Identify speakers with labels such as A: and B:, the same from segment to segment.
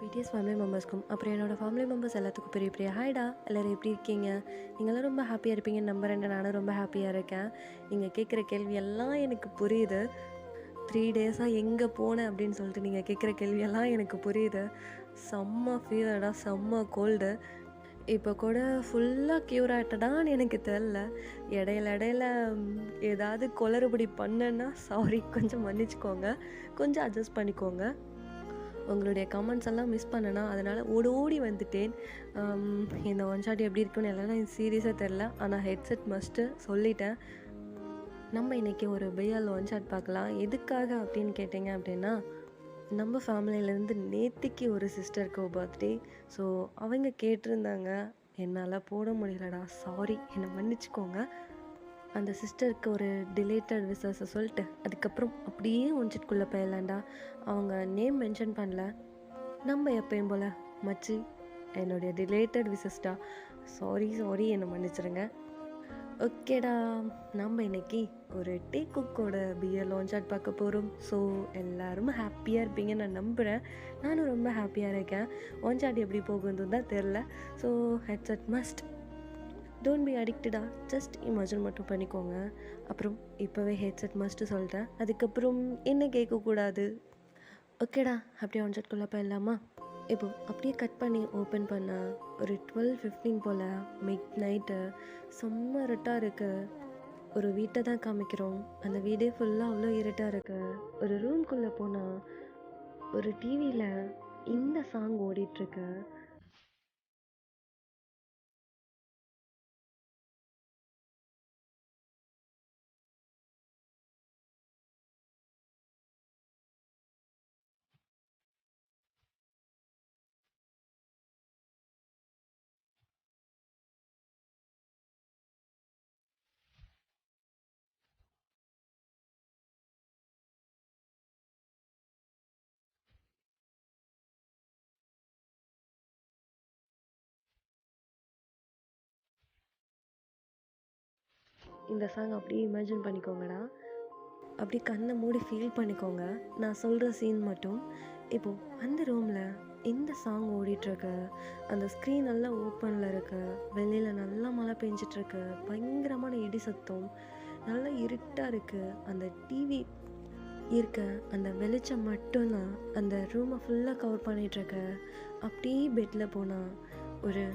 A: BDS family மெம்பர்ஸ்க்கும் அப்புறம் என்னோடய family members எல்லாத்துக்கும் பெரிய பெரிய ஹாய்டா. எல்லோரும் எப்படி இருக்கீங்க? நீங்களாம் ரொம்ப ஹாப்பியாக இருப்பீங்கன்னு நம்புறேன். நானும் ரொம்ப ஹாப்பியாக இருக்கேன். நீங்கள் கேட்குற கேள்வியெல்லாம் எனக்கு புரியுது. 3 டேஸாக எங்கே போனேன் அப்படின்னு சொல்லிட்டு நீங்கள் கேட்குற கேள்வியெல்லாம் எனக்கு புரியுது. செம்ம ஃபீவர்டா, செம்ம கோல்டு. இப்போ கூட ஃபுல்லாக க்யூர் ஆகிட்டடான்னு எனக்கு தெரில. இடையில ஏதாவது குளறுபடி பண்ணேன்னா சாரி, கொஞ்சம் மன்னிச்சிக்கோங்க, கொஞ்சம் அட்ஜஸ்ட் பண்ணிக்கோங்க. உங்களுடைய கமெண்ட்ஸ் எல்லாம் மிஸ் பண்ணேனா, அதனால் ஓடி வந்துட்டேன். இந்த ஒன் ஷாட் எப்படி இருக்குன்னு எல்லாம் எனக்கு சீரியஸாக தெரில. ஆனால் ஹெட்செட் மஸ்ட்டு சொல்லிட்டேன். நம்ம இன்றைக்கி ஒரு பிஎல் ஒன் ஷாட் பார்க்கலாம். எதுக்காக அப்படின்னு கேட்டிங்க அப்படின்னா, நம்ம ஃபேமிலியிலேருந்து நேத்திக்கு ஒரு சிஸ்டருக்கு பர்த்டே. ஸோ அவங்க கேட்டிருந்தாங்க, என்னால் போட முடியலடா, சாரி, என்னை மன்னிச்சிக்கோங்க. அந்த சிஸ்டருக்கு ஒரு டிலேட்டட் விசஸை சொல்லிட்டு அதுக்கப்புறம் அப்படியே ஒன்ஷாட்குள்ளே போயிடலாண்டா. அவங்க நேம் மென்ஷன் பண்ணல. நம்ம எப்பயும் போல் மச்சி, என்னுடைய டிலேட்டட் விசஸ்டா, சாரி என்னை மன்னிச்சிருங்க. ஓகேடா, நம்ம இன்னைக்கு ஒரு டீ குக்கோட பியர் லான்ச் பார்க்க போகிறோம். ஸோ எல்லோரும் ஹாப்பியாக இருப்பீங்கன்னு நான் நம்புகிறேன். நானும் ரொம்ப ஹாப்பியாக இருக்கேன். ஒன் ஷாட் எப்படி போகுதுன்னு தான் தெரில. So headset must, don't be அடிக்டடா, ஜஸ்ட் இமேஜின் மட்டும் பண்ணிக்கோங்க. அப்புறம் இப்போவே ஹெட்செட் மஸ்ட்டு சொல்லிட்டேன். அதுக்கப்புறம் என்ன கேட்கக்கூடாது. ஓகேடா, அப்படியே ஒன் ஷாட்குள்ளே போயிடலாமா? இப்போது அப்படியே கட் பண்ணி ஓப்பன் பண்ண ஒரு 12:15 போல் மிட் நைட்டு. செம்ம இருட்டாக இருக்குது. ஒரு வீட்டை தான் காமிக்கிறோம். அந்த வீடே ஃபுல்லாக அவ்வளோ இருட்டாக இருக்குது. ஒரு ரூம்குள்ளே போனால் ஒரு டிவியில் இந்த சாங் ஓடிட்டுருக்கு. இந்த சாங் அப்படியே இமேஜின் பண்ணிக்கோங்கடா. அப்படி கண்ணை மூடி ஃபீல் பண்ணிக்கோங்க. நான் சொல்கிற சீன் மட்டும். இப்போது அந்த ரூமில் இந்த சாங் ஓடிட்டுருக்கு. அந்த ஸ்க்ரீன் நல்லா ஓப்பனில் இருக்குது. வெளியில் நல்லா மழை பெஞ்சிட்ருக்கு. பயங்கரமான இடி சத்தம். நல்லா இருட்டாக இருக்குது. அந்த டிவி இருக்க அந்த வெளிச்சம் மட்டும்தான் அந்த ரூமை ஃபுல்லாக கவர் பண்ணிகிட்ருக்கு. அப்படியே பெட்டில் போனால் ஒரு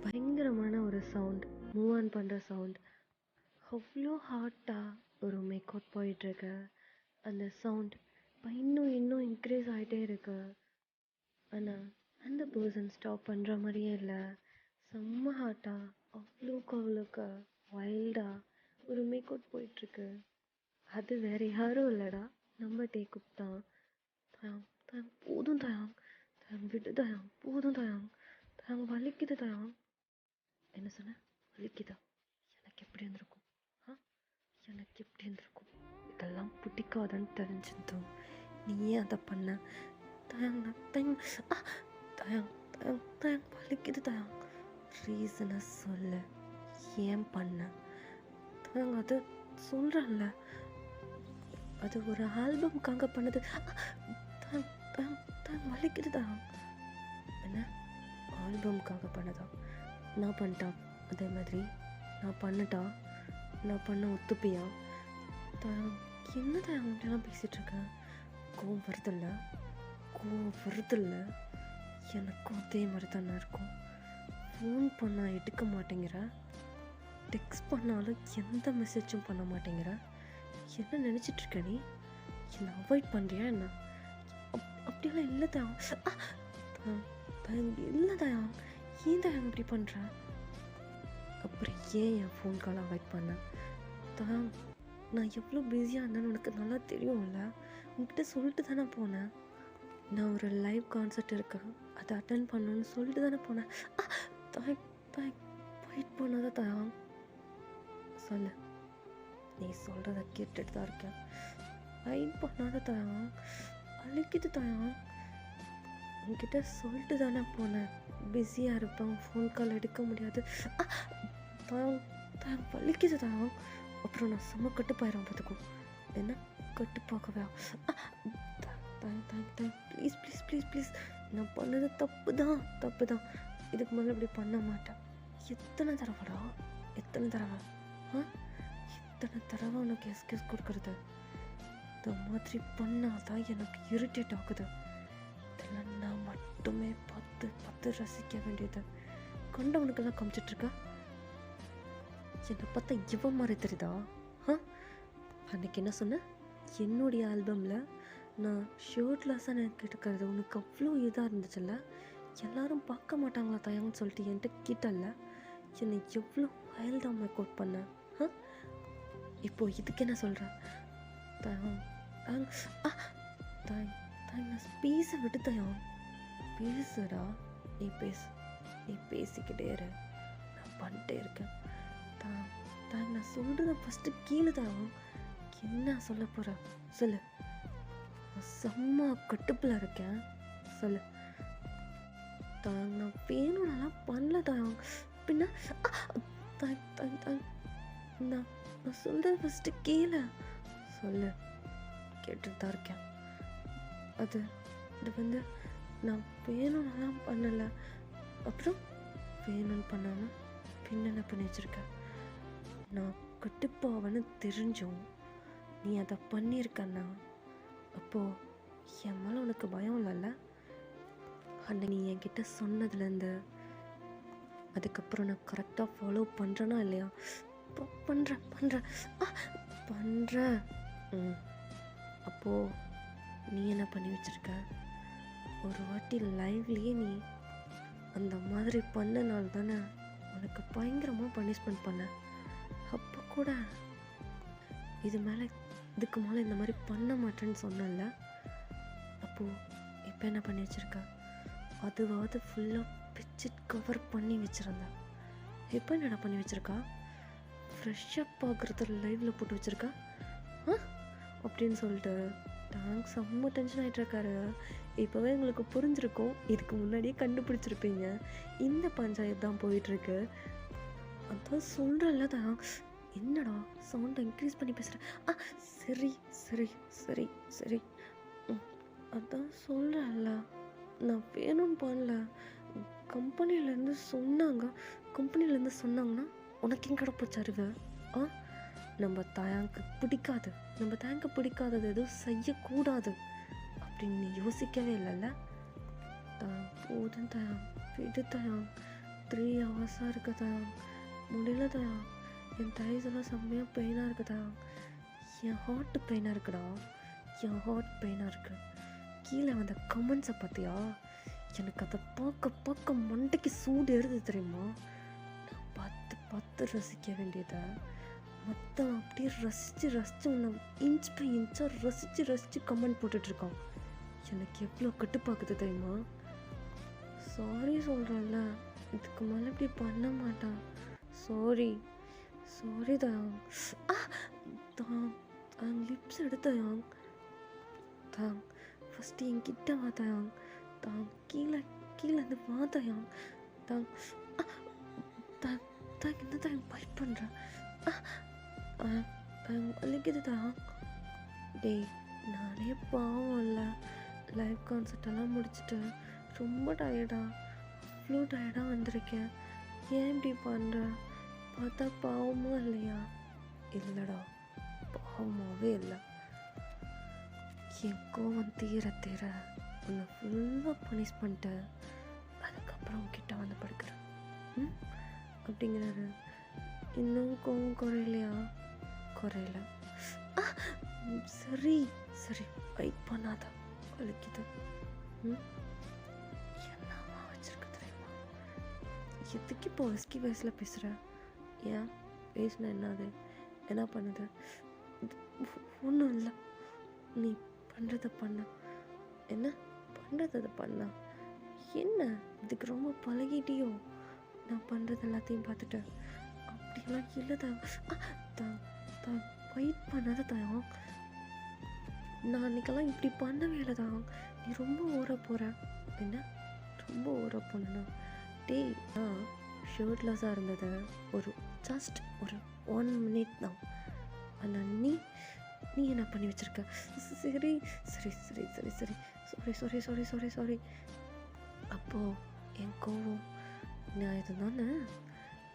A: பயங்கரமான ஒரு சவுண்ட், மூவ் ஆன் பண்ணுற சவுண்ட். அவ்வளோ ஹார்ட்டாக ஒரு மேக் அவுட் போயிட்டுருக்கு. அந்த சவுண்ட் இன்னும் இன்க்ரீஸ் ஆகிட்டே இருக்கு. ஆனால் அந்த பர்சன் ஸ்டாப் பண்ணுற மாதிரியே இல்லை. செம்ம ஹார்ட்டாக அவ்வளோக்கு வைல்டாக ஒரு மேக் அவுட் போயிட்டுருக்கு. அது வேறு யாரும் இல்லைடா, நம்ம டேக்குப் தான். தயாங் தயாங், போதும் தயாங், தயாங் விடு தயாங், போதும் தயாங், தயாங் வலிக்குது தயாங். என்ன சொன்ன? வலிக்குதா? எனக்கு எப்படி இருந்திருக்கும்? எனக்கு எப்படி இருந்திருக்கும்? இதெல்லாம் பிடிக்காதுன்னு தெரிஞ்சதும் நீ ஏன் அதை பண்ண? தயாங் தயாங் தயாங் தயாங் தயாங் வலிக்குது தயாங். ரீசனை சொல்ல, ஏன் பண்ண தயாங்? அது சொல்கிறேன்ல, அது ஒரு ஆல்பம்காக பண்ணது. தயாங் தயாங் தயாங் வலிக்குது தயாங். என்ன ஆல்பம்காக பண்ணதா? நான் பண்ணிட்டா அதே மாதிரி நான் பண்ணட்டா? நான் பண்ண ஒத்துப்பியா? தயாங், என்ன தயாங் அப்படிலாம் பேசிகிட்ருக்கேன்? கோவம் வருதில்ல? எனக்கும் அதே மாதிரி தானே இருக்கும். ஃபோன் பண்ணால் எடுக்க மாட்டேங்கிற, டெக்ஸ்ட் பண்ணாலும் எந்த மெசேஜும் பண்ண மாட்டேங்கிற. என்ன நினச்சிட்ருக்க நீ? என்னை அவாய்ட் பண்ணுறியா என்ன? அப்படியெல்லாம் இல்லை தயாங். தயாங் இல்லை தயாங், ஏன் தயாங் இப்படி பண்ணுற? அப்புறம் ஏன் என் ஃபோன் கால் அவாய்ட் பண்ண? தயாங், நான் எவ்வளோ பிஸியாக இருந்தேன்னு உனக்கு நல்லா தெரியும்ல. உன்கிட்ட சொல்லிட்டு தானே போனேன். நான் ஒரு லைவ் கான்சர்ட் இருக்கேன், அதை அட்டன் பண்ணணும்னு சொல்லிட்டு தானே போனேன். தயாங் தயாங் வெயிட் பண்ணாத தயாங். சொல்லு, நீ சொல்கிறத கேட்டுட்டு தான் இருக்கேன். வெயிட் பண்ணாத தயாங், அழிக்குது தயாங். உன்கிட்ட சொல்லிட்டு தானே போனேன், பிஸியாக இருப்பேன், ஃபோன் கால் எடுக்க முடியாது. தயாங் தயாங் வலிக்குது தயாங். அப்புறம் நான் செம்ம கட்டுப்பாயிரும் பார்த்துக்கும். என்ன கட்டுப்பாக்கவே? தயாங் தயாங் தயாங் ப்ளீஸ் நான் பண்ணது தப்பு தான். இதுக்கு மேலே இப்படி பண்ண மாட்டேன். எத்தனை தடவைடா, எத்தனை தடவை எத்தனை தடவை உனக்கு எக்ஸ்கியூஸ் கொடுக்குறது? இந்த மாதிரி பண்ணாதான் எனக்கு இரிட்டேட் ஆகுது. இதெல்லாம் நான் மட்டுமே பார்த்து ரசிக்க வேண்டியது. கண்டவனுக்கெல்லாம் காமிச்சிட்ருக்கா. என்னை பார்த்தா இவன் மாதிரி தெரியுதா? அன்னைக்கு என்ன சொன்னேன்? என்னுடைய ஆல்பமில் நான் ஷர்ட்லெஸ்ஸாக எனக்கு எடுக்கிறது உனக்கு அவ்வளோ இதாக இருந்துச்சுல்ல, எல்லாரும் பார்க்க மாட்டாங்களா தயங்கன்னு சொல்லிட்டு என்கிட்ட கிட்டல என்னை எவ்வளோ வைல்டாக மேக் அவுட் பண்ணேன். இப்போது இதுக்கு என்ன சொல்கிறேன்? நான் பேச விட்டு தயம். பேசுடா, நீ பேசிக்கிட்டே இரு, நான் பண்ணிட்டே இருக்கேன். நான் சொல்கிறத ஃபஸ்ட்டு கீழே தான். என்ன சொல்ல போகிற சொல்லு. செம்ம கட்டுப்பில் இருக்கேன், சொல்லு. நான் வேணும்னாலாம் பண்ணல தான். பின்ன நான் சொல்கிறத ஃபஸ்ட்டு கீழே சொல்லு. கேட்டுட்டு தான் இருக்கேன். இது வந்து நான் வேணும்னாலாம் பண்ணலை. அப்புறம் வேணும்னு பண்ணாமல் பின்ன என்ன பண்ணி வச்சுருக்கேன்? நான் கட்டுப்பாவன்னு தெரிஞ்சும் நீ அதை பண்ணியிருக்கண்ணா, அப்போது என் மேலே உனக்கு பயம் இல்லைல்ல? அன்னைக்கு நீ என்கிட்ட சொன்னதுலேருந்து அதுக்கப்புறம் நான் கரெக்டாக ஃபாலோ பண்ணுறேனா இல்லையா? பண்ணுறேன். அப்போது நீ என்ன பண்ணி வச்சுருக்க? ஒரு வாட்டி லைவ்லேயே நீ அந்த மாதிரி பண்ணனால தானே உனக்கு பயங்கரமாக பனிஷ்மெண்ட் பண்ண. அப்போ கூட இதுக்கு மேலே இந்த மாதிரி பண்ண மாட்டேன்னு சொன்னல. அப்போது இப்போ என்ன பண்ணி வச்சுருக்க? அதுவாவது ஃபுல்லாக பெட்ஷீட் கவர் பண்ணி வச்சுருந்தேன். இப்போ என்னடா பண்ணி வச்சுருக்கா? ஃப்ரெஷ்ஷப் பார்க்குறது லைவில் போட்டு வச்சுருக்கா அப்படின்னு சொல்லிட்டு தேங்க்ஸ். செம்ம டென்ஷன் ஆகிட்டுருக்காரு. இப்போவே உங்களுக்கு புரிஞ்சிருக்கும், இதுக்கு முன்னாடியே கண்டுபிடிச்சிருப்பீங்க. இந்த பஞ்சாயத்து தான் போயிட்டுருக்கு. அதான் சொல்கிறல்ல தான். என்னடா சவுண்டை இன்க்ரீஸ் பண்ணி பேசுகிறேன்? சரி. அதான் சொல்கிறல்ல, நான் வேணும்னு பண்ணல. கம்பெனிலேருந்து சொன்னாங்கன்னா உனக்கு எங்கட போச்சு அறிவு? நம்ம தாயாங்க பிடிக்காதது எதுவும் செய்யக்கூடாது அப்படின்னு நீ யோசிக்கவே இல்லைல்ல? போதும் தயாங், விடு தயாங். 3 hours இருக்கு தயாங், முடியல தயாங். என் தைஸெல்லாம் செம்மையாக பெயினாக இருக்குது தயாங். என் ஹார்ட் பெயினாக இருக்குது. கீழே வந்த கமெண்ட்ஸை பார்த்தியா? எனக்கு அதை பார்க்க மண்டைக்கு சூடு ஏறுது தெரியுமா? நான் பார்த்து ரசிக்க வேண்டியதை மொத்தம் அப்படியே ரசித்து உன்னை இன்ச் பை இன்ச்சாக ரசித்து கமெண்ட் போட்டுட்ருக்கான். எனக்கு எவ்வளோ கட்டுப்பாக்குது தெரியுமா? சாரி சொல்கிறல்ல, இதுக்கு மேலே இப்படி பண்ண மாட்டான். சாரி தயாங். லிப்ஸ் எடுத்தயாங். ஃபஸ்ட்டு என்கிட்ட வா தயாங். கீழே இருந்து வா தயாங். என்ன தயாங் பைட் பண்ணுறேன்? வலிக்குது தயாங். டேய், நானே பாவம் இல்லை, லைவ் கான்சர்ட்டெல்லாம் முடிச்சுட்டு ரொம்ப அவ்வளோ டயர்டாக வந்திருக்கேன். ஏன் இப்படி பண்ணுற? பார்த்தா பாவமும் இல்லையா? இல்லைடா, பாவமாகவே இல்லை. என் கோவம் தீர உன்னை ஃபுல்லாக பனிஷ் பண்ணிட்டு அதுக்கப்புறம் உன்கிட்ட வந்து படுக்கிறேன் அப்படிங்கிறாரு. இன்னும் கோவம் குறையலையா? குறையல. சரி வெயிட் பண்ணாத, வலிக்குது. என்னவா வச்சிருக்க தெரியுமா? எதுக்கு இப்போ விஸ்கி வயசில் பேசுகிற? ஏன் பேசினா என்னது? என்ன பண்ணுது? ஒன்றும் இல்லை, நீ பண்ணுறத பண்ண. என்ன பண்ணுறத பண்ணா என்ன? இதுக்கு ரொம்ப பழகிட்டியோ? நான் பண்ணுறது எல்லாத்தையும் பார்த்துட்டு? அப்படியெல்லாம் இல்லை தான். வெயிட் பண்ணாத தான். நான் அன்றைக்கெல்லாம் இப்படி பண்ணவே இல்லை தான். நீ ரொம்ப ஓர போகிற. என்ன ரொம்ப ஓர போனா? டேய், நான் ஷர்ட்லெஸ்ஸாக இருந்தது ஜஸ்ட் ஒரு 1 minute தான். ஆனால் நீ என்ன பண்ணி வச்சுருக்க? சரி. சாரி. அப்போது என் கோவம் நான் இது தானே,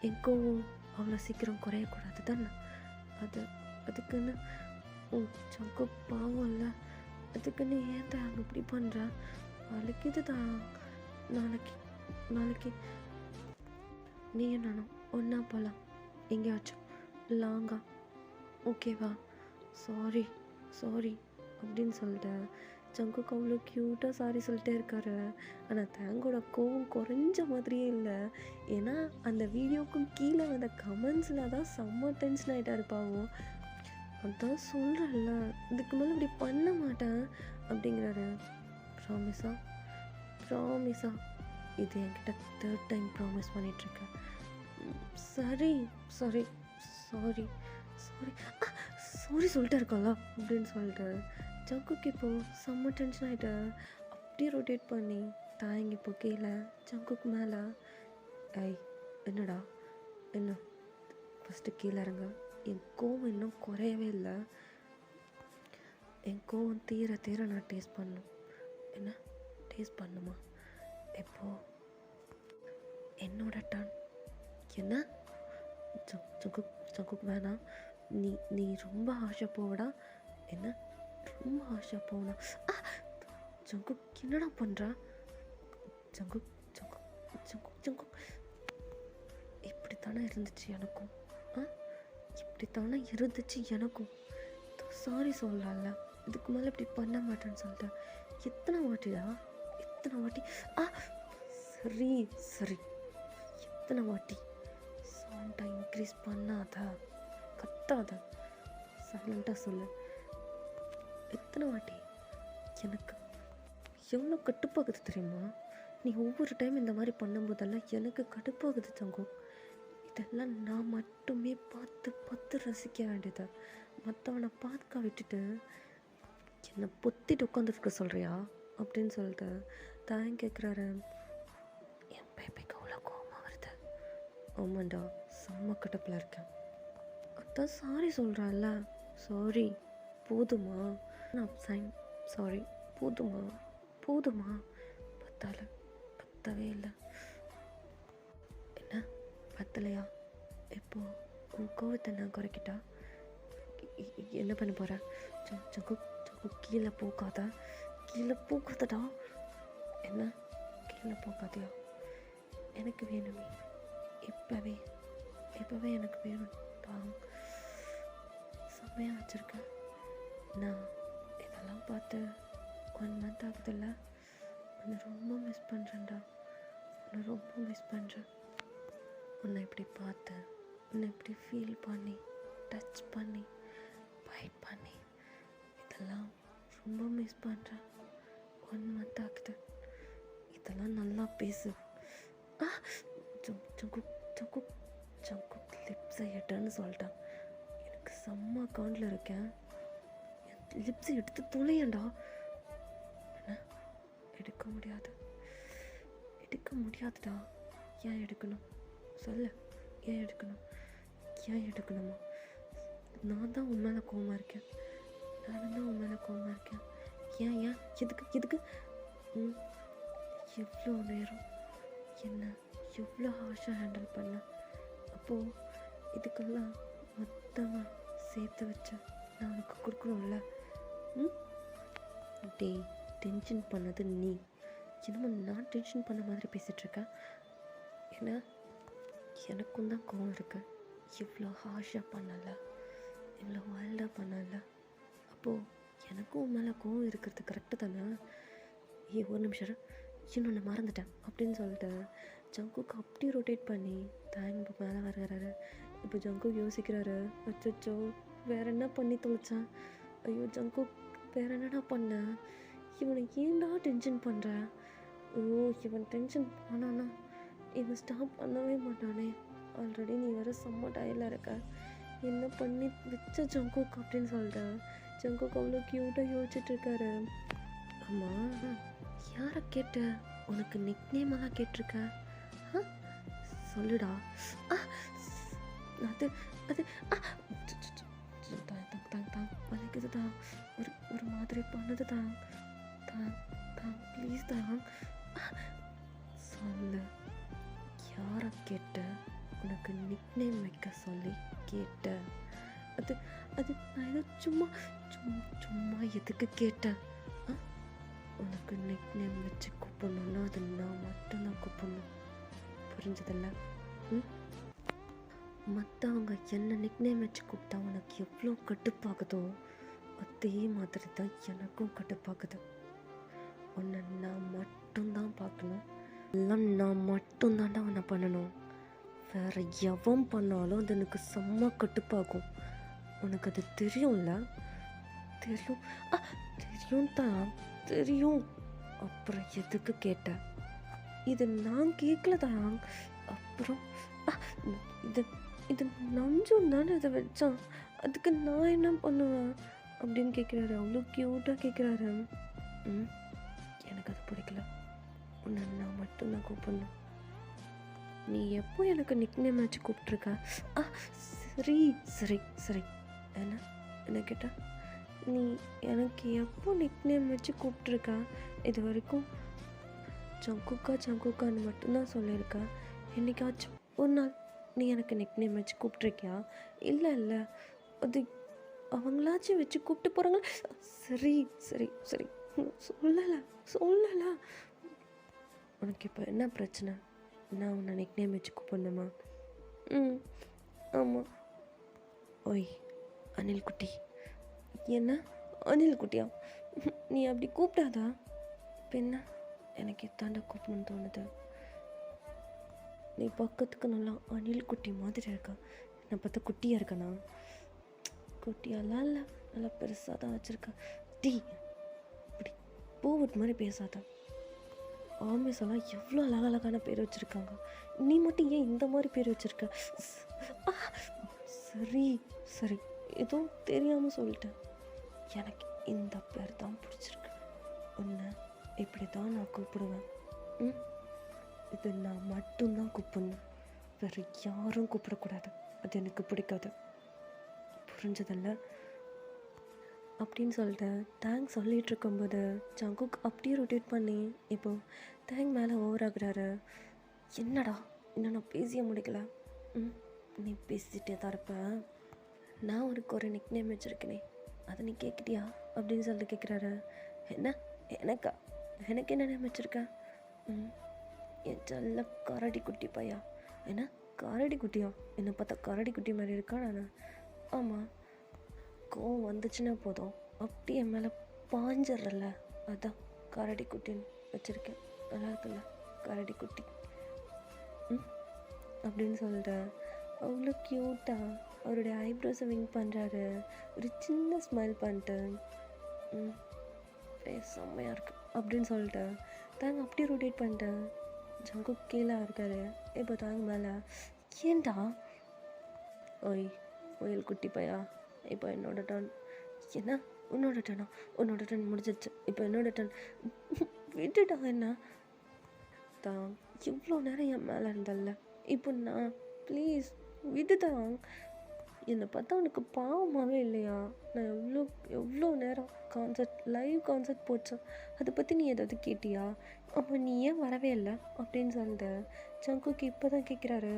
A: என் கோவம் அவ்வளோ சீக்கிரம் குறையக்கூடாது தானே. அதுக்குன்னு சங்கு பாவம் இல்லை, அதுக்குன்னு ஏன் தான் இப்படி பண்ணுற? வலிக்குது தான். நாளைக்கு நாளைக்கு நீயும் நானும் ஒன்றா போகலாம், எங்கேயாச்சும் லாங்கா, ஓகேவா? சாரி சாரி அப்படின்னு சொல்லிட்டு ஜங்குக்கு அவ்வளோ க்யூட்டாக சாரி சொல்லிட்டே இருக்காரு. ஆனால் தேங்கோட கோவம் குறைஞ்ச மாதிரியே இல்லை. ஏன்னா அந்த வீடியோக்கும் கீழே வந்த கமெண்ட்ஸில் தான் செம்ம டென்ஷன் ஆகிட்டா இருப்பாவும். அதான் சொல்கிறல்ல, இதுக்கு மேலே இப்படி பண்ண மாட்டேன் அப்படிங்கிறாரு. ப்ராமிஸா? ப்ராமிஸா? இது என்கிட்ட 3rd டைம் ப்ராமிஸ் பண்ணிகிட்ருக்கேன். சரி சாரி சாரி சாரி சாரி சொல்லிட்டே இருக்காளா அப்படின்னு சொல்லிட்டு ஜங்குக்கு இப்போது செம்ம டென்ஷன் ஆகிட்டு அப்படியே ரொட்டேட் பண்ணி தாயங்க இப்போ கீழே ஜங்குக்கு மேலே. என்னடா என்ன? ஃபஸ்ட்டு கீழே இறங்க. என் கோவம் இன்னும் குறையவே இல்லை. என் கோவம் தீர தீர நான் டேஸ்ட் பண்ணணும். என்ன டேஸ்ட் பண்ணுமா? எப்போ என்னோட டன்? என்ன ஜங்குக்கு வேணாம், நீ ரொம்ப ஆசை போவடா. என்ன ரொம்ப ஆசை போவனா? ஜங்கு என்னடா பண்ணுறா? ஜங்கு ஜங்கு ஜங்கு ஜங்கு இப்படித்தானே இருந்துச்சு எனக்கும். இப்படித்தானே இருந்துச்சு எனக்கும். சாரி சொல்லல, இதுக்கு மேலே இப்படி பண்ண மாட்டேன்னு சொல்லிட்டேன். எத்தனை வாட்டிடா, எத்தனை வாட்டி? சரி சரி, எத்தனை வாட்டி? சவுண்டை இன்க்ரீஸ் பண்ணாத, கத்தாத, சைலண்ட்டாக சொல்லு. எத்தனை வாட்டி? எனக்கு எவ்வளோ கடுப்பாகுது தெரியுமா? நீ ஒவ்வொரு டைம் இந்த மாதிரி பண்ணும்போதெல்லாம் எனக்கு கடுப்பாகுது தங்கு. இதெல்லாம் நான் மட்டுமே பார்த்து பார்த்து ரசிக்க வேண்டியது. மற்றவனை பார்க்க விட்டுட்டு என்னை பொத்திட்டு உட்காந்துருக்க சொல்கிறியா அப்படின்னு சொல்லிட்டு தான் கேட்குறாரு. என் பேபிக்கு அவ்வளோ கோவமாக வருது. ஆமாண்டா, செம்ம கடுப்பில் இருக்கேன். அதான் சாரி சொல்கிறான்ல. சாரி போதுமா? நான் சைன் சாரி போதுமா? போதுமா? பத்தவே இல்லை. என்ன பத்தலையா? இப்போ உன் கோவத்தை நான் குறைக்கிட்டா என்ன பண்ண போகிறேன்? ஜங்கு கீழே போகாத, கீழே போகாதடா. என்ன கீழே போகாதியா? எனக்கு வேணுமே, இப்போவே எனக்கு வேணும். செம்மையாக வச்சுருக்கேன். நான் இதெல்லாம் பார்த்து 1 month ஆகுதில்ல. உன்னை ரொம்ப மிஸ் பண்ணுறேன்டா. உன்னை ரொம்ப மிஸ் பண்ணுறேன். உன்னை இப்படி பார்த்து, உன்னை இப்படி ஃபீல் பண்ணி, டச் பண்ணி, பைட் பண்ணி, இதெல்லாம் ரொம்ப மிஸ் பண்ணுறேன். 1 month ஆகுது. இதெல்லாம் நல்லா பேசு. ஜங்கு ஜங்கு ஜங்கு லிப்ஸை எடுன்னு சொல்லிட்டான். எனக்கு செம்ம அக்கௌண்ட்டில் இருக்கேன். லிப்ஸை எடுத்து தொலையண்டா. என்ன எடுக்க முடியாதுடா. ஏன் எடுக்கணும் சொல்லு? ஏன் எடுக்கணுமா? நான் தான் உன் மேலே கோவமாக இருக்கேன். ஏன் எதுக்கு எவ்வளோ நேரம் என்ன எவ்வளோ ஹார்ஷாக ஹேண்டில் பண்ண? அப்போது இதுக்கெல்லாம் மொத்தமாக சேர்த்து வச்சு நான் உனக்கு கொடுக்கணும்ல. டேய், டென்ஷன் பண்ணது நீ. என்னமோ நான் டென்ஷன் பண்ண மாதிரி பேசிகிட்ருக்கேன். ஏன்னா எனக்கும் தான் கோவம் இருக்குது. இவ்வளோ ஹார்ஷாக பண்ணலை, இவ்வளோ வைல்டாக பண்ணலை. அப்போது எனக்கும் உன் மேலே கோவம் இருக்கிறது கரெக்டு தானே? ஒரு நிமிஷம், இன்னொன்று மறந்துட்டேன் அப்படின்னு சொல்லிட்டு ஜங்குக்கு அப்படி ரொட்டேட் பண்ணி தேங்க் மேலே வர்றாரு. இப்போ ஜங்கு யோசிக்கிறாரு, அச்சோ வேறு என்ன பண்ணி தொலைச்சேன்? ஐயோ ஜங்கு வேறு என்னடா பண்ணேன்? இவனை ஏன்டா டென்ஷன் பண்ணுறேன்? ஐயோ இவன் டென்ஷன் பண்ணானா இவன் ஸ்டாப் பண்ணவே மாட்டானே. ஆல்ரெடி நீ வேறு செம்ம டயர்டில் இருக்க. என்ன பண்ணி வச்ச ஜங்குக்கு அப்படின்னு சொல்லிட்டு ஜங்குக்கு அவ்வளோ க்யூட்டாக யோசிச்சுட்ருக்காரு. ஆமாம், யாரை கேட்ட? உனக்கு நிக் நேமெல்லாம் கேட்டிருக்க? சொல்லுடா. அது வலிக்குது தான், ஒரு மாதிரி பண்ணுது தான் ப்ளீஸ் தான். கேட்டேன். உனக்கு நிக்நேம் வைக்க சொல்லி கேட்டேன். அது அது நான் ஏதோ சும்மா சும்மா சும்மா எதுக்கு கேட்டேன்? உனக்கு நிக்நேம் வச்சு கூப்பிடணுன்னா அது நான் மட்டும்தான் கூப்பிடணும். புரிஞ்சதில்ல? மற்றவங்க என்ன நிக்நேம் வச்சு கூப்பிட்டா உனக்கு எவ்வளோ கடுப்பாகுதோ அதே மாதிரி தான் எனக்கும் கடுப்பாகுது. உன்னை நான் மட்டும்தான் பார்க்கணும், எல்லாம் நான் மட்டும்தான்டா உன்னை பண்ணணும். வேற எவன் பண்ணாலும் அது எனக்கு செம்ம கடுப்பாகும். உனக்கு அது தெரியும்ல? தெரியும். தெரியும் தான், தெரியும். அப்புறம் எதுக்கு கேட்ட? இது நான் கேட்கலதான். அப்புறம் இது இது நஞ்சும் தானே இதை வச்சான், அதுக்கு நான் என்ன பண்ணுவேன் அப்படின்னு கேட்குறாரு. அவ்வளோ க்யூட்டாக கேட்குறாரு. எனக்கு அது பிடிக்கல. உன்னை நான் மட்டும்தான் கூப்பிடணும். நீ எப்போ எனக்கு நிக்நேம் வச்சு கூப்பிட்ருக்க? சரி சரி சரி என்ன கேட்டா? நீ எனக்கு எப்போ நிக்நேம் வச்சு கூப்பிட்ருக்க? இது வரைக்கும் சங்குக்கான்னு மட்டும்தான் சொல்லியிருக்க. என்னைக்காச்சும் ஒரு நாள் நீ எனக்கு நிக்நேம் வச்சு கூப்பிட்ருக்கியா? இல்லை அது அவங்களாச்சும் வச்சு கூப்பிட்டு போகிறாங்க. சரி சரி சரி சொல்லலை. உனக்கு இப்போ என்ன பிரச்சனை? நான் உன்னை நிக்நேம் வச்சு கூப்பிடணுமா? ஆமாம். ஓய் அனில் குட்டி. என்ன அனில் குட்டியா? நீ அப்படி கூப்பிடாதா? என்ன எனக்கு எத்தாண்டா கூப்பிடணும்னு தோணுது. நீ பக்கத்துக்கு நல்லா அனில் குட்டி மாதிரி இருக்கா. நான் பார்த்தா குட்டியாக இருக்கேனா? குட்டியாலாம் இல்லை, நல்லா பெருசாக தான் வச்சுருக்கா. டீ இப்படி பூவட் மாதிரி பேசாத. ஆமிஸ் எல்லாம் எவ்வளோ அழகழகான பேர் வச்சுருக்காங்க. நீ மட்டும் ஏன் இந்த மாதிரி பேர் வச்சுருக்க? சரி சரி ஏதோ தெரியாமல் சொல்லிட்டேன். எனக்கு இந்த பேர் தான் பிடிச்சிருக்கு. உன்னை இப்படி தான் நான் கூப்பிடுவேன். இது நான் மட்டும்தான் கூப்பிடணும், வேறு யாரும் கூப்பிடக்கூடாது. அது எனக்கு பிடிக்காது. புரிஞ்சதில்ல? அப்படின்னு சொல்லிட்டு தேங்க் சொல்லிகிட்டு இருக்கும்போது ஜங்குக் அப்படியே ரொட்டேட் பண்ணி இப்போ தேங்க் மேலே ஓவர் ஆகுறாரு. என்னடா இன்னும் நான் பேசிய முடிக்கல? நீ பேசிகிட்டே தான் இருப்பேன். நான் உனக்கு ஒரு நிக்நேம் வச்சுருக்கேனே, அதை நீ கேட்கிட்டியா அப்படின்னு சொல்லிட்டு கேட்குறாரு. என்ன எனக்கு என்ன நேம் வச்சுருக்கேன்? என் செல்ல கரடி குட்டி பையா. என்ன கரடி குட்டியா? என்னை பார்த்தா கரடி குட்டி மாதிரி இருக்கா? நான் ஆமாம், கோவம் வந்துச்சுன்னா போதும் அப்படி என் மேலே பாஞ்சிட்றல, அதான் கரடி குட்டின்னு வச்சுருக்கேன். நல்லா இருக்குல்ல கரடி குட்டி? அப்படின்னு சொல்லிட்டு அவ்வளோ க்யூட்டாக அவருடைய ஐப்ரோஸை விங்க் பண்ணுறாரு. ஒரு சின்ன ஸ்மைல் பண்ணிட்டு ஃபேஸ் செம்மையாக இருக்கு அப்படின்னு சொல்லிட்டு தாங்க அப்படியே ரொட்டேட் பண்ணிட்டு ஜங்குக் கீழே இருக்காரு. இப்போ தாங்க மேலே. ஏண்டா? ஓய் ஒயில் குட்டி பையா, இப்போ என்னோட டர்ன். என்ன உன்னோட டர்னா? உன்னோட டர்ன் முடிஞ்சிச்சு, இப்போ என்னோட டர்ன். விட்டுட்டா என்ன? தான் இவ்வளோ நேரம் என் மேலே இருந்தல்ல, இப்போ நான் ப்ளீஸ் விட்டுதான். என்னை பார்த்தா உனக்கு பாவமாகவே இல்லையா? நான் எவ்வளோ நேரம் லைவ் கான்சர்ட் போச்சேன், அதை பற்றி நீ ஏதாவது கேட்டியா? அப்போ நீ ஏன் வரவே இல்லை அப்படின்னு சொல்லிட்டு ஜங்குக்கு இப்போ தான் கேட்குறாரு.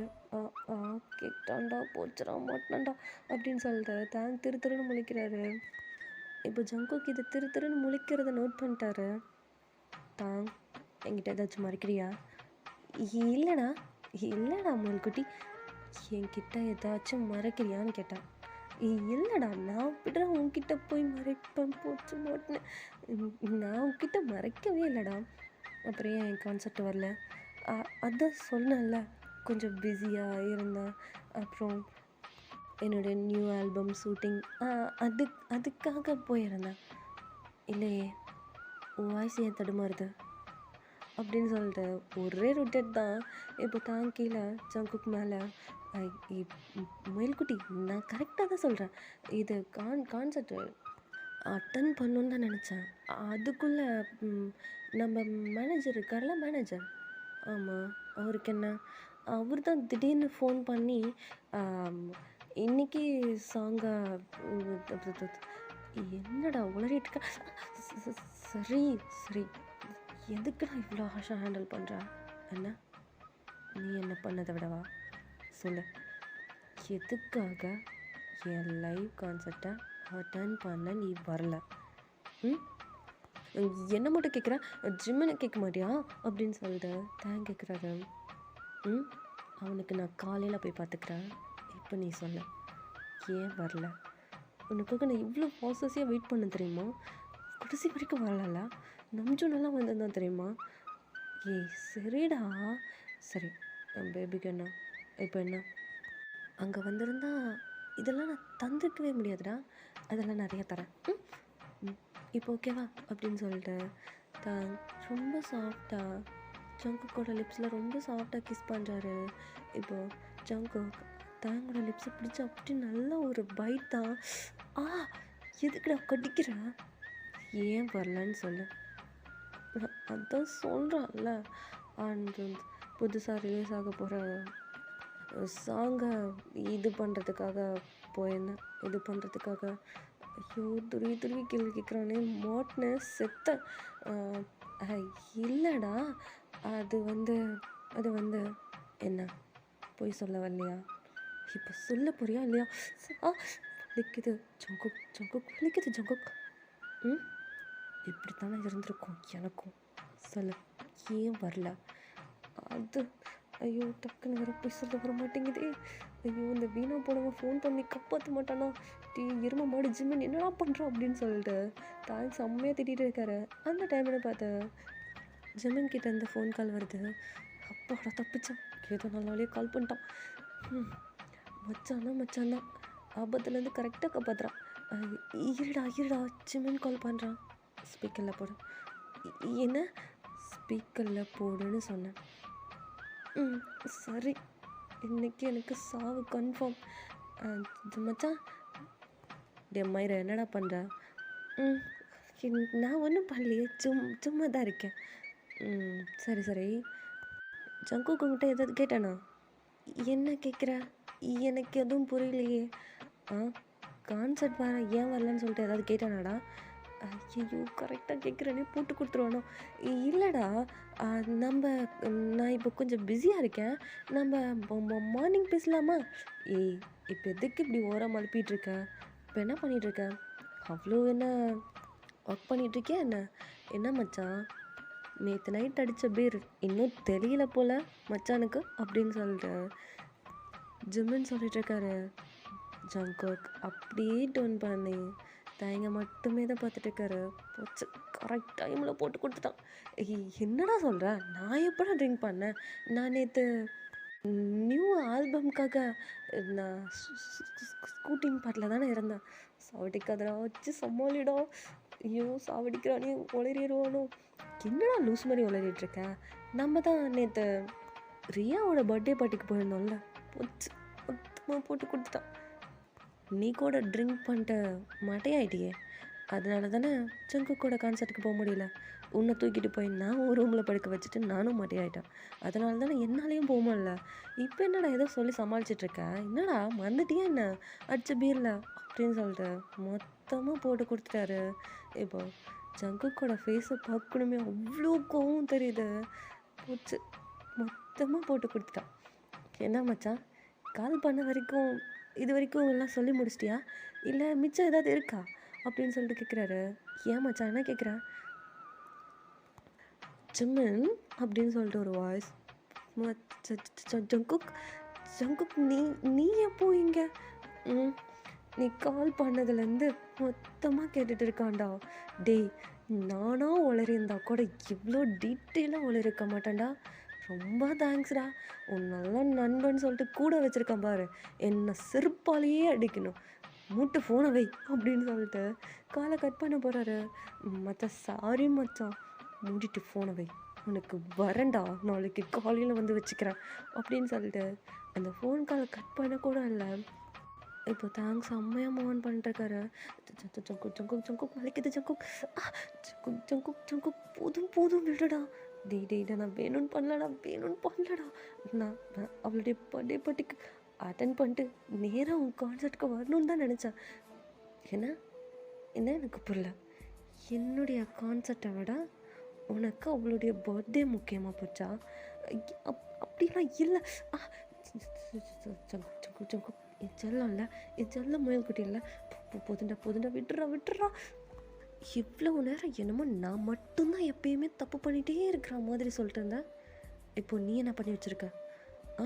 A: கேட்டான்டா போச்சுடா மாட்டான்டா அப்படின்னு சொல்லிட்டு தேங்க் திருன்னு முழிக்கிறாரு. இப்போ ஜங்குக்கு இது திருன்னு முழிக்கிறத நோட் பண்ணிட்டாரு. தான் என்கிட்ட ஏதாச்சும் மறைக்கிறியா? இல்லைடா முயல்குட்டி, என்கிட்ட ஏதாச்சும் மறைக்கிறியான்னு கேட்டான். இல்லைடா, நான் விடுற உன்கிட்ட போய் மறைப்பேன் போச்சு மாட்டினேன். நான் உன்கிட்ட மறைக்கவே இல்லைடா. அப்புறம் ஏன் என் கான்செப்ட் வரல? அதான் சொன்னேன்ல, கொஞ்சம் பிஸியாக இருந்தேன். அப்புறம் என்னுடைய நியூ ஆல்பம் ஷூட்டிங் அதுக்காக போயிருந்தேன். இல்லையே, உன் வாய்ஸ் ஏன் தடுமாறுது அப்படின்னு சொல்லிட்டு ஒரே ரொட்டேட் தான். இப்போ தான் கீழே ஜங்குக்கு மேலே. முயல்குட்டி, நான் கரெக்டாக தான் சொல்கிறேன். இது கான்செப்ட் அட்டன் பண்ணணுன்னு தான் நினச்சேன். அதுக்குள்ளே நம்ம மேனேஜர் இருக்கார்ல, மேனேஜர். ஆமாம், அவருக்கு என்ன? அவர் தான் திடீர்னு ஃபோன் பண்ணி இன்றைக்கி சாங்கா என்னடா உளறிட்டுருக்க? சரி எதுக்கு நான் இவ்வளோ ஹாஷாக ஹேண்டில் பண்ணுறேன்? என்ன நீ என்ன பண்ணதை விடவா சொல்லு. எதுக்காக என் லைவ் கான்செப்டை அட்டன் பண்ண நீ வரல? ம் என்ன மட்டும் கேட்குறேன், ஜிம்முன்னு கேட்க மாட்டியா அப்படின்னு சொல்லிட்டு தேங்க் கேட்குறாரு. அவனுக்கு நான் காலையில் போய் பார்த்துக்கிறேன். இப்போ நீ சொல்ல ஏன் வரல? உனக்காக நான் இவ்வளோ ப்ராசஸியாக வெயிட் பண்ண தெரியுமா? கடைசி வரைக்கும் வரல. நம்ஜூனெல்லாம் வந்திருந்தான் தெரியுமா? ஏய் சரிடா, சரி என் பேபிக்கு என்ன இப்போ என்ன? அங்கே வந்திருந்தா இதெல்லாம் நான் தந்துக்கவே முடியாதுடா, அதெல்லாம் நிறையா தரேன். இப்போ ஓகேவா அப்படின்னு சொல்லிட்டு தான் ரொம்ப சாஃப்டாக ஜங்குக்கோட லிப்ஸில் ரொம்ப சாஃப்டாக கிஸ் பண்ணுறாரு. இப்போது ஜங்குக் தாங்கோட லிப்ஸை பிடிச்சி அப்படி நல்ல ஒரு பைட் தான். எதுக்குடா கடிக்கிற? ஏன் வரலன்னு சொல்லு. அதான் சொல்கிறான்ல, அண்ட் புதுசாக ரிலீஸ் ஆக போகிற சாங்கை இது பண்ணுறதுக்காக போயிருந்தேன். இது பண்ணுறதுக்காக ஐயோ துருவி துருவி கேள்வி கேட்குறானே மாட்னு செத்த. இல்லைடா, அது வந்து என்ன போய் சொல்ல வரலையா? இப்போ சொல்ல போறியா இல்லையா? வலிக்குது ஜங்குக், ஜங்குக் வலிக்குது ஜங்குக். இப்படித்தானே இருந்திருக்கும் எனக்கும். சொல்லு ஏன் வரல? அது ஐயோ டக்குன்னு வேறு போய் சொல்ல வர மாட்டேங்குதே. ஐயோ இந்த வீணா போனவன் ஃபோன் பண்ணி காப்பாற்ற மாட்டானா? எருமை மாடு ஜிம்மின் என்னடா பண்ணுறான் அப்படின்னு சொல்லிட்டு தான் செம்மையாக திட்டிகிட்டு இருக்காரு. அந்த டைமில் பார்த்து ஜிம்மின் கிட்ட இருந்து ஃபோன் கால் வருது. அப்பாடா தப்பிச்சான், ஏதோ நல்ல வழியாக கால் பண்ணிட்டான். மச்சான் தான் ஆபத்துலேருந்து கரெக்டாக காப்பாற்றுறான். இருடா ஜிம்மின் கால் பண்ணுறான். ஸ்பீக்கரில் போடு. என்ன ஸ்பீக்கரில் போடுன்னு சொன்னேன். சரி, இன்றைக்கி எனக்கு சாவு கன்ஃபார்ம். மச்சான் மயிரை என்னடா பண்ணுற? நான் ஒன்றும் பண்ணலையே, சும்மா தான் இருக்கேன். சரி ஜங்குக் உங்கள்கிட்ட எதாவது கேட்டானா? என்ன கேட்குற? எனக்கு எதுவும் புரியலையே. கான்சர்ட் வர ஏன் வரலன்னு சொல்லிட்டு ஏதாவது கேட்டானாடா? ஐயோ கரெக்டாக கேட்குறேனே, போட்டு கொடுத்துருவானோ? இல்லைடா, நான் இப்போ கொஞ்சம் பிஸியாக இருக்கேன். நம்ம மார்னிங் பேசலாமா? இப்போ எதுக்கு இப்படி ஓரம் அனுப்பிட்டுருக்க? இப்போ என்ன பண்ணிகிட்ருக்க? அவ்வளோ என்ன ஒர்க் பண்ணிகிட்ருக்கியா என்ன மச்சான்? நேற்று நைட் அடித்த பேர் இன்னும் தெரியல போல் மச்சானுக்கு அப்படின்னு சொல்லிட்டு ஜிம்முன்னு சொல்லிகிட்ருக்காரு. ஜங்குக் அப்படியே டோன் பண்ணி தேங்க மட்டுமே தான் பார்த்துட்டு இருக்காரு. போச்சு, கரெக்ட் டைமில் போட்டு கொடுத்துட்டான். என்னடா சொல்கிற? நான் எப்படா ட்ரிங்க் பண்ணேன்? நான் நேற்று நியூ ஆல்பம்காக நான் ஸ்கூட்டிங் பாட்டில் தானே இருந்தேன். சாவடிக்காதரா வச்சு சமாளிடா. ஐயோ சாவடிக்கிறானே, உளறிடுவானோ? என்னடா லூஸ் மாதிரி உளறிட்டுருக்க? நம்ம தான் நேற்று ரியாவோட பர்த்டே பார்ட்டிக்கு போயிருந்தோம்ல, போச்சு மொத்தமாக போட்டு கொடுத்துட்டான். நீ கூட ட்ரிங்க் பண்ணிட்டு மட்டையாயிட்டியே, அதனால தானே ஜங்குக்கோட கான்சர்ட்டுக்கு போக முடியல. உன்னை தூக்கிட்டு போய் நான் ஒரு ரூமில் படுக்க வச்சுட்டு நானும் மட்டையாயிட்டேன். அதனால தானே என்னாலையும் போக முடியல. இப்போ என்னடா ஏதோ சொல்லி சமாளிச்சிட்ருக்க? என்னடா மறந்துட்டியா என்ன அடிச்ச பீரில் அப்படின்னு சொல்லிட்டு மொத்தமாக போட்டு கொடுத்துட்டாரு. இப்போ ஜங்குக்கோட ஃபேஸை பார்க்கணுமே, அவ்வளோ கோவம் தெரியுது. போச்சு, மொத்தமாக போட்டு கொடுத்துட்டான். என்ன மச்சான், கால் பண்ண வரைக்கும் இது வரைக்கும் எல்லாம் சொல்லி முடிச்சிட்டியா, இல்லை மிச்சம் ஏதாவது இருக்கா அப்படின்னு சொல்லிட்டு கேட்குறாரு. ஏன் மச்சான் என்ன கேட்குற? ஜிம்மின் அப்படின்னு சொல்லிட்டு ஒரு வாய்ஸ். ஜங்குக் நீ எப்போ இங்கே? நீ கால் பண்ணதுலேருந்து மொத்தமாக கேட்டுட்டு இருக்கான்டா. டேய், நானாக உளறியிருந்தா கூட இவ்வளோ டீட்டெயிலாக உளறிருக்க மாட்டேன்டா. ரொம்ப தேங்க்ஸ்டா, உன் நல்ல நண்பன் சொல்லிட்டு கூட வச்சுருக்கேன் பாரு, என்னை செருப்பாலேயே அடிக்கணும். மூட்டு ஃபோனை வை அப்படின்னு சொல்லிட்டு காலை கட் பண்ண போகிறாரு. சாரி மச்சான், மூடிட்டு ஃபோனை வை, உனக்கு வரேன்டா, நாளைக்கு காலையில் வந்து வச்சுக்கிறேன் அப்படின்னு சொல்லிட்டு அந்த ஃபோன் காலை கட் பண்ண கூட இல்லை. இப்போ தேங்க்ஸ் செம்மையாக மூவ் பண்ணிட்டுருக்காரு. ஜங்குக் வலிக்குது ஜங்குக், ஜங்குக் போதும் விடுடா. டேய் நான் வேணும்னு பண்ணலடா. நான் அவளுடைய பர்த்டே பார்ட்டிக்கு அட்டன் பண்ணிட்டு நேராக உன் கான்சர்ட்டுக்கு வரணும்னு தான் நினச்சேன். என்ன எனக்கு புரியல. என்னுடைய கான்சர்ட்டை விட உனக்கு அவளுடைய பர்த்டே முக்கியமாக போச்சா? அப்படிலாம் இல்லை. ஜங்கு ஜங்கு என் செல்லம் இல்லை, என் செல்லம் முயல்குட்டி இல்லை. போதுண்டா போதுண்டா, விட்டுறா விட்டுறா. இவ்வளோ நேரம் என்னமோ நான் மட்டும்தான் எப்பயுமே தப்பு பண்ணிகிட்டே இருக்கிற மாதிரி சொல்லிட்டு இருந்தேன். இப்போ நீ என்ன பண்ணி வச்சுருக்க? ஆ,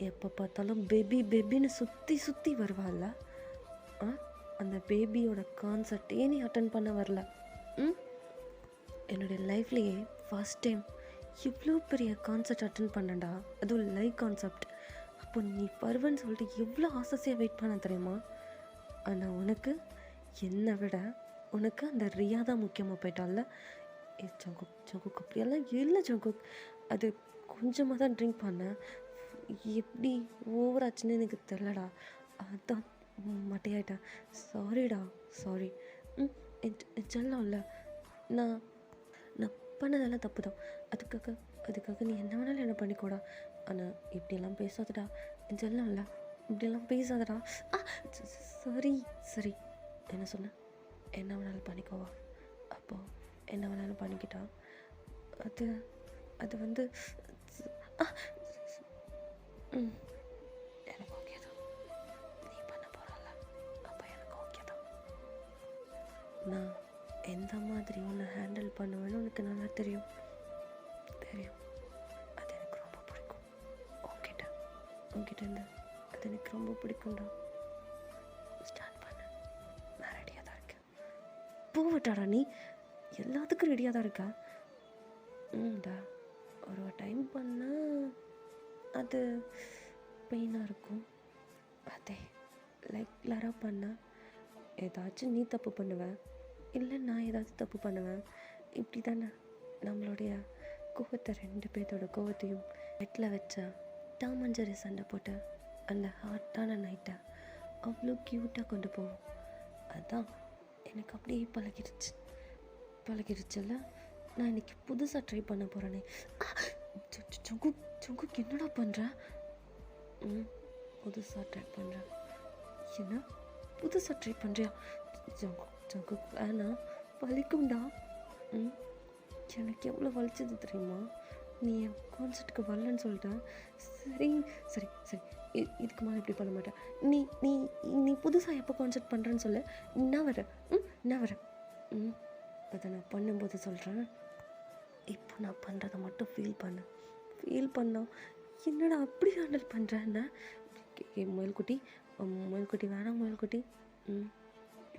A: எப்போ பார்த்தாலும் பேபி பேபின்னு சுற்றி சுற்றி வருவாள்ல. ஆ, அந்த பேபியோட கான்சர்ட்டே நீ அட்டன் பண்ண வரல. என்னுடைய லைஃப்லேயே ஃபர்ஸ்ட் டைம் இவ்வளோ பெரிய கான்சர்ட் அட்டன் பண்ணேன்டா, அதுவும் லைவ் கான்செப்ட். அப்போ நீ வருவேன்னு சொல்லிட்டு எவ்வளோ ஆசையாக வெயிட் பண்ண தெரியுமா? ஆனால் உனக்கு என்னை விட உனக்கு அந்த ரியா தான் முக்கியமாக போயிட்டால. ஜங்குக் ஜங்குக் அப்படியெல்லாம் இல்லை ஜங்குக். அது கொஞ்சமாக தான் ட்ரிங்க் பண்ணேன், எப்படி ஓவர் ஆச்சுன்னு எனக்கு தெரிலடா, அதான் மட்டையாயிட்டேன். சாரிடா சாரி. செல்லம் இல்லை, நான் நான் பண்ணதெல்லாம் தப்பு தான். அதுக்காக நீ என்ன வேணாலும் என்ன பண்ணிக்கோடா. ஆனால் இப்படியெல்லாம் பேசாதடா செல்லம் இல்லை, இப்படியெல்லாம் பேசாதடா. சரி சரி, என்ன சொன்னேன்? என்ன வேணாலும் பண்ணிக்கோவா? அப்போது என்ன வேணாலும் பண்ணிக்கிட்டா அது அது வந்து எனக்கு ஓகே தான். நீ பண்ண போகிறல்ல, அப்போ எனக்கு ஓகே தான். நான் எந்த மாதிரி உன்னை ஹேண்டில் பண்ணுவேன்னு உனக்கு நல்லா தெரியும். அது எனக்கு ரொம்ப பிடிக்கும். உன்கிட்ட இருந்து அது எனக்கு ரொம்ப பிடிக்கும்டா. ஸ்டார்ட் பண்ண, நான் ரெடியாக தான் இருக்கேன். போவட்டாடா, நீ எல்லாத்துக்கும் ரெடியாக தான் இருக்கா? டா, ஒரு டைம் பண்ணால் அது பெயினாக இருக்கும். அதே ரெகுலராக பண்ணால் ஏதாச்சும் நீ தப்பு பண்ணுவேன், இல்லை நான் ஏதாச்சும் தப்பு பண்ணுவேன். இப்படி தானே நம்மளுடைய கோவத்தை, ரெண்டு பேர்த்தோட கோவத்தையும் நெட்டில் வச்சா டாம் அண்ட் ஜெர்ரி சண்டை போட்டு அந்த ஹார்ட்டான நைட்டை அவ்வளோ க்யூட்டாக கொண்டு போவோம். அதுதான் எனக்கு அப்படியே பழகிடுச்சுல்ல. நான் இன்றைக்கி புதுசாக ட்ரை பண்ண போகிறேனே. ஜங்குக் என்னடா பண்ணுற? புதுசாக ட்ரை பண்ணுறேன். என்ன புதுசாக ட்ரை பண்ணுறியா? ஜங்குக் வேணாம், வலிக்கும்டா. எனக்கு எவ்வளோ வலிச்சது தெரியுமா? நீ என் கான்சர்ட்டுக்கு வரலன்னு சொல்லிட்டேன். சரி சரி சரி, இதுக்கு மேலே இப்படி பண்ண மாட்டேன். நீ நீ நீ புதுசாக எப்போ கான்சர்ட் பண்ணுறேன்னு சொல்லு, நான் வரேன். நான் வரேன். அதை நான் பண்ணும்போது சொல்கிறேன். இப்போ நான் பண்ணுறதை மட்டும் ஃபீல் பண்ணோம். என்னடா அப்படி ஹேண்டில் பண்ணுறேன்னா? முயல்குட்டி வேணாம். முயல்குட்டி,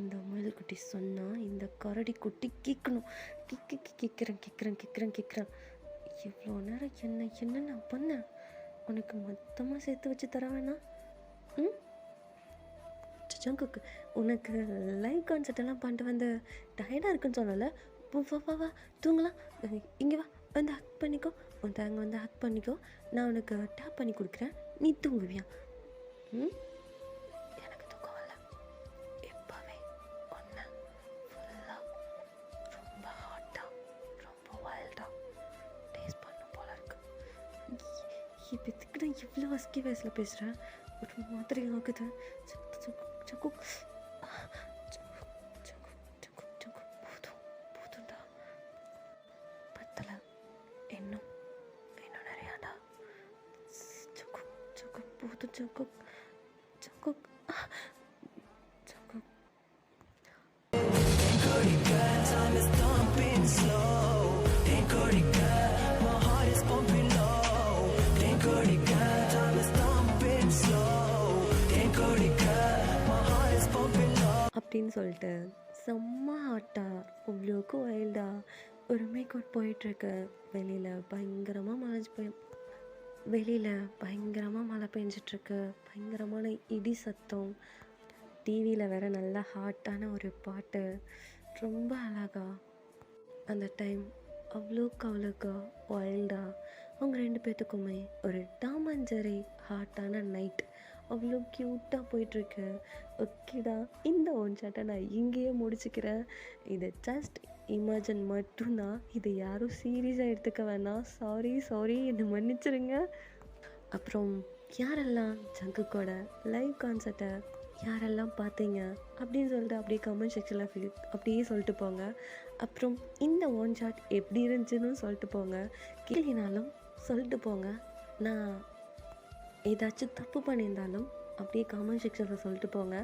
A: இந்த முயல்குட்டி சொன்னால் இந்த கரடி குட்டி கேட்கணும். கேட்குறேன். எவ்வளோ நேரம் என்ன நான் பண்ணேன்? உனக்கு மொத்தமாக சேர்த்து வச்சு தர வேணாம்? ஜங்குக்கு, உனக்கு லைவ் கான்சர்ட் எல்லாம் பண்ணிட்டு வந்து டயர்டாக இருக்குன்னு சொன்னல. வா தூங்கலாம். இங்கே வா, வந்து ஹக் பண்ணிக்கோ. உன் தேங்க வந்து ஹக் பண்ணிக்கோ. நான் உனக்கு டேப் பண்ணி கொடுக்குறேன், நீ தூங்குவியா? எனக்கு தூக்கம் வரல. எப்போவே ஒன்று ஃபுல்லாக ரொம்ப ஹாட்டாக, ரொம்ப வைல்டாக டேஸ்ட் பண்ணும் போல இருக்கு. இப்போ எதுக்கு நான் இவ்வளோ வஸ்கி வயசில் பேசுகிறேன்? ஒரு மாதிரி ஆகுது. போதும்டா, பத்தல, இன்னும் நிறையாடா. போதும் ஜங்குக். அப்படின்னு சொல்லிட்டு செம்ம ஹாட்டா, அவ்வளோக்கு வைல்டா ஒரு மேக் அவுட் போயிட்டுருக்கு. வெளியில் பயங்கரமாக மழை பெஞ்சிட்ருக்கு. பயங்கரமான இடி சத்தம். டிவியில் வேற நல்லா ஹாட்டான ஒரு பாட்டு, ரொம்ப அழகா. அந்த டைம் அவ்வளோக்கு வைல்டாக அவங்க ரெண்டு பேர்த்துக்குமே ஒரு டாம் அண்ட் ஜெர்ரி ஹாட்டான நைட் அவ்வளோ க்யூட்டாக போயிட்டுருக்கு. ஓகேடா, இந்த ஒன் சாட்டை நான் இங்கேயே முடிச்சுக்கிறேன். இதை ஜஸ்ட் இமேஜின் மட்டும்தான், இதை யாரும் சீரியஸாக எடுத்துக்க வேணாம். சாரி, என்னை மன்னிச்சிருங்க. அப்புறம் யாரெல்லாம் ஜங்குக்கோட லைவ் கான்சர்ட்டை யாரெல்லாம் பார்த்தீங்க அப்படின்னு சொல்லிட்டு அப்படியே கமெண்ட் செக்ஷனில் அப்படியே சொல்லிட்டு போங்க. அப்புறம் இந்த ஒன் ஷாட் எப்படி இருந்துச்சுன்னு சொல்லிட்டு போங்க. கேள்வினாலும் சொல்லிட்டு போங்க. நான் ஏதாச்சும் தப்பு பண்ணியிருந்தாலும் அப்படியே காமெண்ட் செக்ஷனில் சொல்லிட்டு போங்க.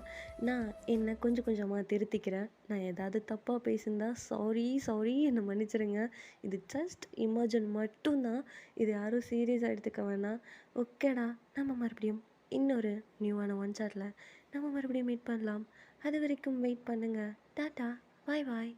A: நான் என்னை கொஞ்சம் கொஞ்சமாக திருத்திக்கிறேன். நான் ஏதாவது தப்பாக பேசியிருந்தா சாரி சாரி என்னை மன்னிச்சிடுங்க. இது ஜஸ்ட் இமோஜன் மட்டும்தான். இது யாரும் சீரியஸாக எடுத்துக்க வேணாம். ஓகேடா, நம்ம மறுபடியும் இன்னொரு நியூவான ஒன் சாட்டில் நம்ம மறுபடியும் மீட் பண்ணலாம். அது வரைக்கும் வெயிட் பண்ணுங்கள். டாட்டா, பாய் பாய்.